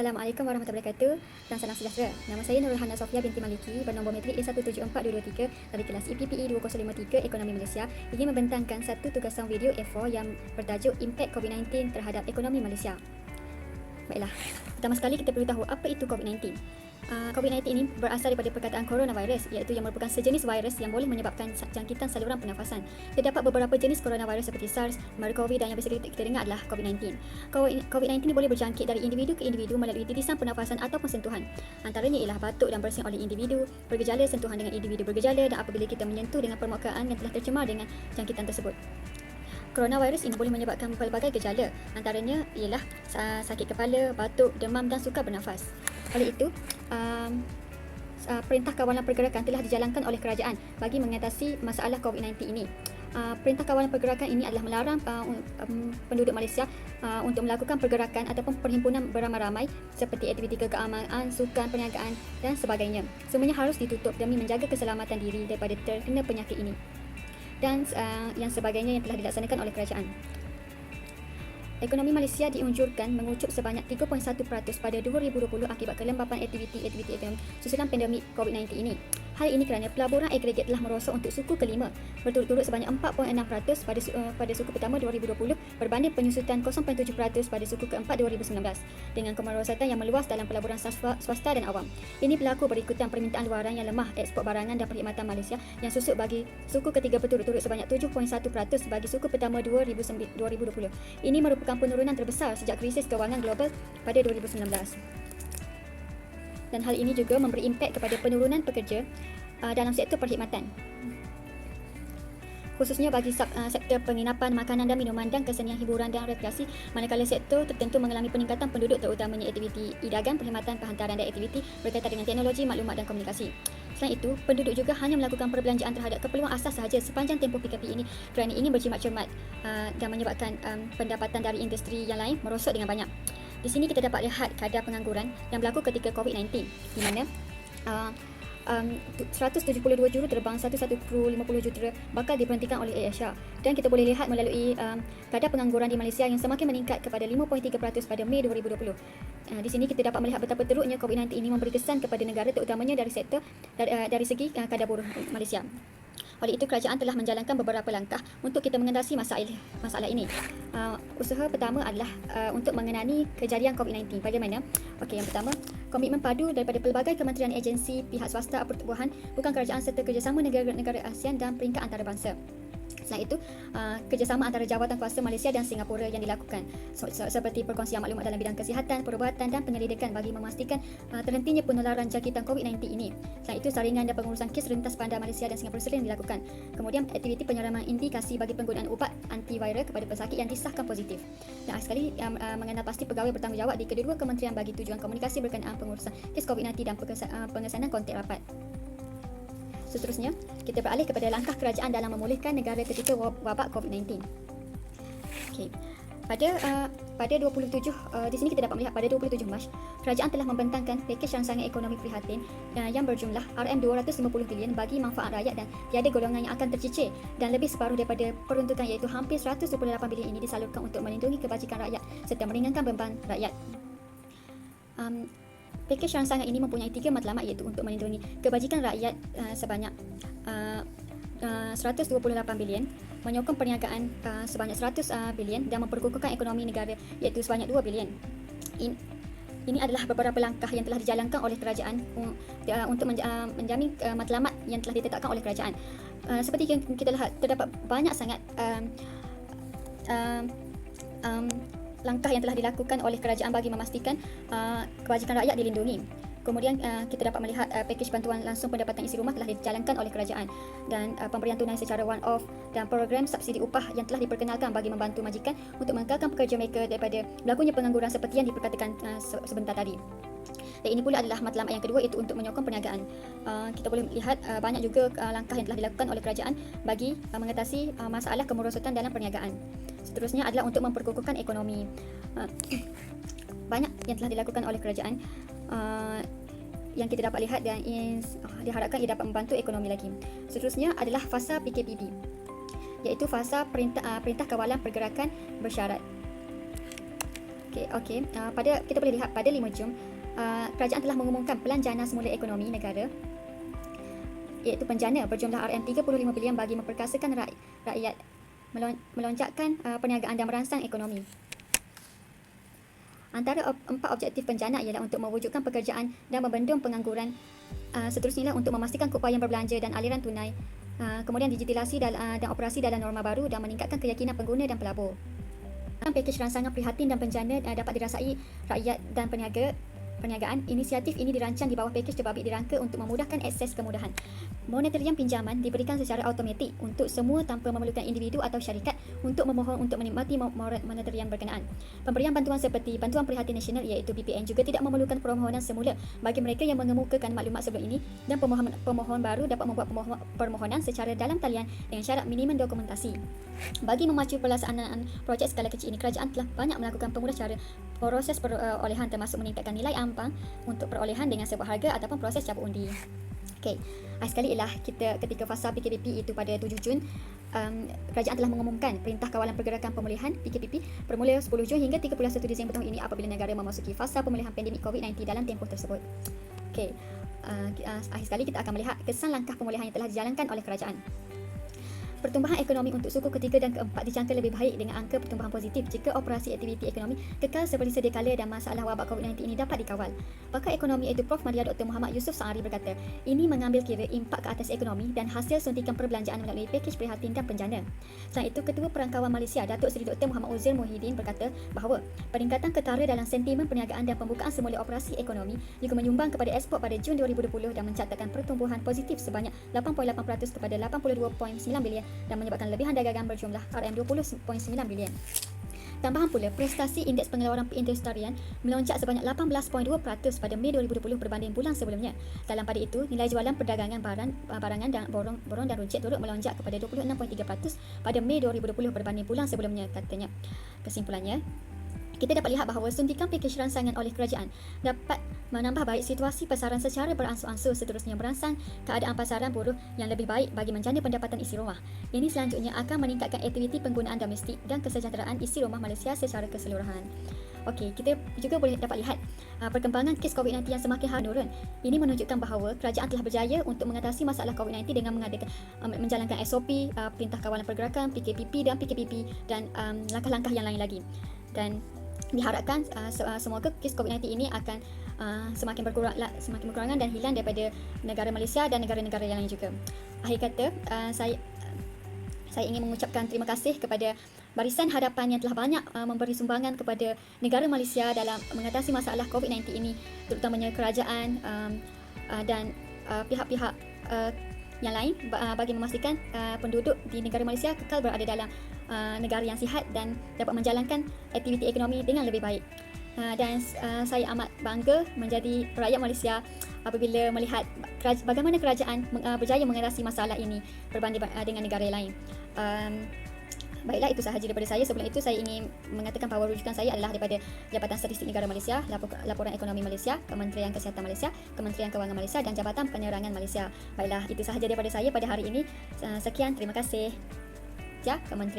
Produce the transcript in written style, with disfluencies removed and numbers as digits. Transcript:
Assalamualaikum warahmatullahi wabarakatuh dan salam sejahtera. Nama saya Nurul Hana Sofia binti Maliki bernombor metrik A174223 dari kelas EPPE 2053 Ekonomi Malaysia ingin membentangkan satu tugasan video A4 yang bertajuk Impak COVID-19 terhadap ekonomi Malaysia. Baiklah, pertama sekali kita perlu tahu apa itu COVID-19. COVID-19 ini berasal daripada perkataan coronavirus, iaitu yang merupakan sejenis virus yang boleh menyebabkan jangkitan saluran pernafasan. Terdapat beberapa jenis coronavirus seperti SARS, MERS-CoV dan yang biasa kita dengar adalah COVID-19. COVID-19 ini boleh berjangkit dari individu ke individu melalui titisan pernafasan ataupun sentuhan. Antaranya ialah batuk dan bersin oleh individu, bergejala sentuhan dengan individu bergejala dan apabila kita menyentuh dengan permukaan yang telah tercemar dengan jangkitan tersebut. Coronavirus ini boleh menyebabkan pelbagai gejala, antaranya ialah sakit kepala, batuk, demam dan sukar bernafas. Oleh itu, Perintah Kawalan Pergerakan telah dijalankan oleh kerajaan bagi mengatasi masalah COVID-19 ini. Perintah Kawalan Pergerakan ini adalah melarang penduduk Malaysia untuk melakukan pergerakan ataupun perhimpunan beramai-ramai seperti aktiviti keagamaan, sukan, perniagaan dan sebagainya. Semuanya harus ditutup demi menjaga keselamatan diri daripada terkena penyakit ini dan yang sebagainya yang telah dilaksanakan oleh kerajaan. Ekonomi Malaysia diunjurkan mengucup sebanyak 3.1% pada 2020 akibat kelembapan aktiviti ekonomi susulan pandemik COVID-19 ini. Hal ini kerana pelaburan agregat telah merosot untuk suku kelima berturut-turut sebanyak 4.6% pada suku pertama 2020 berbanding penyusutan 0.7% pada suku keempat 2019 dengan kemerosotan yang meluas dalam pelaburan swasta dan awam. Ini berlaku berikutan permintaan luaran yang lemah, ekspor barangan dan perkhidmatan Malaysia yang susut bagi suku ketiga berturut-turut sebanyak 7.1% bagi suku pertama 2020. Ini merupakan penurunan terbesar sejak krisis kewangan global pada 2019. Dan hal ini juga memberi impak kepada penurunan pekerja dalam sektor perkhidmatan, khususnya bagi sektor penginapan, makanan dan minuman dan kesenian, hiburan dan rekreasi, manakala sektor tertentu mengalami peningkatan penduduk terutamanya aktiviti e-dagang, perkhidmatan, perhantaran dan aktiviti berkaitan dengan teknologi, maklumat dan komunikasi. Selain itu, penduduk juga hanya melakukan perbelanjaan terhadap keperluan asas sahaja sepanjang tempoh PKP ini kerana ingin berjimat cermat dan menyebabkan pendapatan dari industri yang lain merosot dengan banyak. Di sini kita dapat lihat kadar pengangguran yang berlaku ketika COVID-19 di mana 172 juruterbang 11 kru 50 juta bakal diberhentikan oleh AirAsia dan kita boleh lihat melalui kadar pengangguran di Malaysia yang semakin meningkat kepada 5.3% pada Mei 2020. Di sini kita dapat melihat betapa teruknya COVID-19 ini memberi kesan kepada negara terutamanya dari sektor dari segi kadar buruh Malaysia. Oleh itu, kerajaan telah menjalankan beberapa langkah untuk kita mengatasi masalah ini. Usaha pertama adalah untuk mengenani kejadian COVID-19. Bagaimana? Okey, yang pertama, komitmen padu daripada pelbagai kementerian, agensi, pihak swasta, pertubuhan, bukan kerajaan serta kerjasama negara-negara ASEAN dan peringkat antarabangsa. Selain itu, kerjasama antara jawatan kuasa Malaysia dan Singapura yang dilakukan seperti perkongsian maklumat dalam bidang kesihatan, perubatan dan penyelidikan bagi memastikan terhentinya penularan jangkitan COVID-19 ini. Selain itu, saringan dan pengurusan kes rentas bandar Malaysia dan Singapura sering dilakukan. Kemudian, aktiviti penyeraman indikasi bagi penggunaan ubat antiviral kepada pesakit yang disahkan positif. Dan sekali mengenal pasti pegawai bertanggungjawab di kedua-dua kementerian bagi tujuan komunikasi berkenaan pengurusan kes COVID-19 dan pengesanan kontak rapat. Seterusnya, kita beralih kepada langkah kerajaan dalam memulihkan negara ketika wabak COVID-19. Okey. Pada 27 di sini kita dapat melihat pada 27 Mac, kerajaan telah membentangkan pakej rangsangan ekonomi prihatin yang berjumlah RM250 bilion bagi manfaat rakyat dan tiada golongan yang akan tercicir dan lebih separuh daripada peruntukan iaitu hampir 128 bilion ini disalurkan untuk melindungi kebajikan rakyat serta meringankan beban rakyat. Pakej rangsangan ini mempunyai 3 matlamat iaitu untuk melindungi kebajikan rakyat sebanyak 128 bilion, menyokong perniagaan sebanyak 100 bilion dan memperkukuhkan ekonomi negara iaitu sebanyak 2 bilion. Ini adalah beberapa langkah yang telah dijalankan oleh kerajaan untuk menjamin matlamat yang telah ditetapkan oleh kerajaan. Seperti yang kita lihat, terdapat banyak sangat langkah yang telah dilakukan oleh kerajaan bagi memastikan kebajikan rakyat dilindungi. Kemudian kita dapat melihat pakej bantuan langsung pendapatan isi rumah telah dijalankan oleh kerajaan dan pemberian tunai secara one off dan program subsidi upah yang telah diperkenalkan bagi membantu majikan untuk mengekalkan pekerja mereka daripada berlakunya pengangguran seperti yang diperkatakan sebentar tadi. Dan ini pula adalah matlamat yang kedua, iaitu untuk menyokong perniagaan. Kita boleh lihat banyak juga langkah yang telah dilakukan oleh kerajaan bagi mengatasi masalah kemerosotan dalam perniagaan. Seterusnya adalah untuk memperkukuhkan ekonomi. Banyak yang telah dilakukan oleh kerajaan yang kita dapat lihat dan diharapkan ia dapat membantu ekonomi lagi. Seterusnya adalah fasa PKPB, iaitu fasa Perintah Kawalan Pergerakan Bersyarat. Pada kita boleh lihat pada 5 Jun, kerajaan telah mengumumkan Pelan Jana Semula Ekonomi Negara, iaitu penjana berjumlah RM35 bilion bagi memperkasakan rakyat, melonjakkan perniagaan dan merangsang ekonomi. Antara 4 objektif penjana ialah untuk mewujudkan pekerjaan dan membendung pengangguran. Seterusnya untuk memastikan keupayaan berbelanja dan aliran tunai, kemudian digitalisasi dan operasi dalam norma baru dan meningkatkan keyakinan pengguna dan pelabur. Pakej rangsangan prihatin dan penjana dapat dirasai rakyat dan perniagaan. Inisiatif ini dirancang di bawah pakej terbabit dirangka untuk memudahkan akses kemudahan. Moneterian pinjaman diberikan secara automatik untuk semua tanpa memerlukan individu atau syarikat untuk memohon untuk menikmati moneterian berkenaan. Pemberian bantuan seperti Bantuan Prihatin Nasional iaitu BPN juga tidak memerlukan permohonan semula bagi mereka yang mengemukakan maklumat sebelum ini, dan pemohon baru dapat membuat permohonan secara dalam talian dengan syarat minimum dokumentasi. Bagi memacu pelaksanaan projek skala kecil ini, kerajaan telah banyak melakukan pemudah cara proses perolehan, termasuk meningkatkan nilai ambang untuk perolehan dengan sebuah harga ataupun proses cabut undi. Sekali ialah kita ketika fasa PKPP itu pada 7 Jun, kerajaan telah mengumumkan Perintah Kawalan Pergerakan Pemulihan PKPP bermula 10 Jun hingga 31 Disember tahun ini apabila negara memasuki fasa pemulihan pandemik COVID-19 dalam tempoh tersebut. Akhir sekali kita akan melihat kesan langkah pemulihan yang telah dijalankan oleh kerajaan. Pertumbuhan ekonomi untuk suku ketiga dan keempat dijangka lebih baik dengan angka pertumbuhan positif jika operasi aktiviti ekonomi kekal seperti sedia kala dan masalah wabak COVID-19 ini dapat dikawal. Pakar ekonomi iaitu Prof. Madya Dr. Muhammad Yusof Saari berkata, ini mengambil kira impak ke atas ekonomi dan hasil suntikan perbelanjaan melalui pakej prihatin dan penjana. Selain itu, Ketua Perangkawan Malaysia Datuk Seri Dr. Muhammad Uzair Muhyiddin berkata bahawa peningkatan ketara dalam sentimen perniagaan dan pembukaan semula operasi ekonomi juga menyumbang kepada ekspor pada Jun 2020 dan mencatatkan pertumbuhan positif sebanyak 8.8% kepada 82.9 bilion dan menyebabkan lebihan dagangan berjumlah RM20.9 bilion. Tambahan pula, prestasi indeks pengeluaran perindustrian melonjak sebanyak 18.2% pada Mei 2020 berbanding bulan sebelumnya. Dalam pada itu, nilai jualan perdagangan barangan dan borong dan runcit turut melonjak kepada 26.3% pada Mei 2020 berbanding bulan sebelumnya, katanya. Kesimpulannya, kita dapat lihat bahawa suntikan pakej rangsangan oleh kerajaan dapat menambah baik situasi pasaran secara beransur-ansur, seterusnya merangsang keadaan pasaran buruh yang lebih baik bagi menjana pendapatan isi rumah. Ini selanjutnya akan meningkatkan aktiviti penggunaan domestik dan kesejahteraan isi rumah Malaysia secara keseluruhan. Kita juga boleh dapat lihat perkembangan kes COVID-19 yang semakin menurun. Ini menunjukkan bahawa kerajaan telah berjaya untuk mengatasi masalah COVID-19 dengan menjalankan SOP, Perintah Kawalan Pergerakan, PKPP dan PKPP dan langkah-langkah yang lain lagi. Dan diharapkan semoga kes COVID-19 ini akan semakin berkurangan dan hilang daripada negara Malaysia dan negara-negara yang lain juga. Akhir kata, saya ingin mengucapkan terima kasih kepada Barisan Hadapan yang telah banyak memberi sumbangan kepada negara Malaysia dalam mengatasi masalah COVID-19 ini, terutamanya kerajaan dan pihak-pihak yang lain bagi memastikan penduduk di negara Malaysia kekal berada dalam negara yang sihat dan dapat menjalankan aktiviti ekonomi dengan lebih baik. Dan saya amat bangga menjadi rakyat Malaysia apabila melihat bagaimana kerajaan berjaya mengatasi masalah ini berbanding dengan negara lain. Baiklah, itu sahaja daripada saya. Sebelum itu, saya ingin mengatakan bahawa rujukan saya adalah daripada Jabatan Statistik Negara Malaysia, Laporan Ekonomi Malaysia, Kementerian Kesihatan Malaysia, Kementerian Kewangan Malaysia dan Jabatan Penerangan Malaysia. Baiklah, itu sahaja daripada saya pada hari ini. Sekian, terima kasih. Kementerian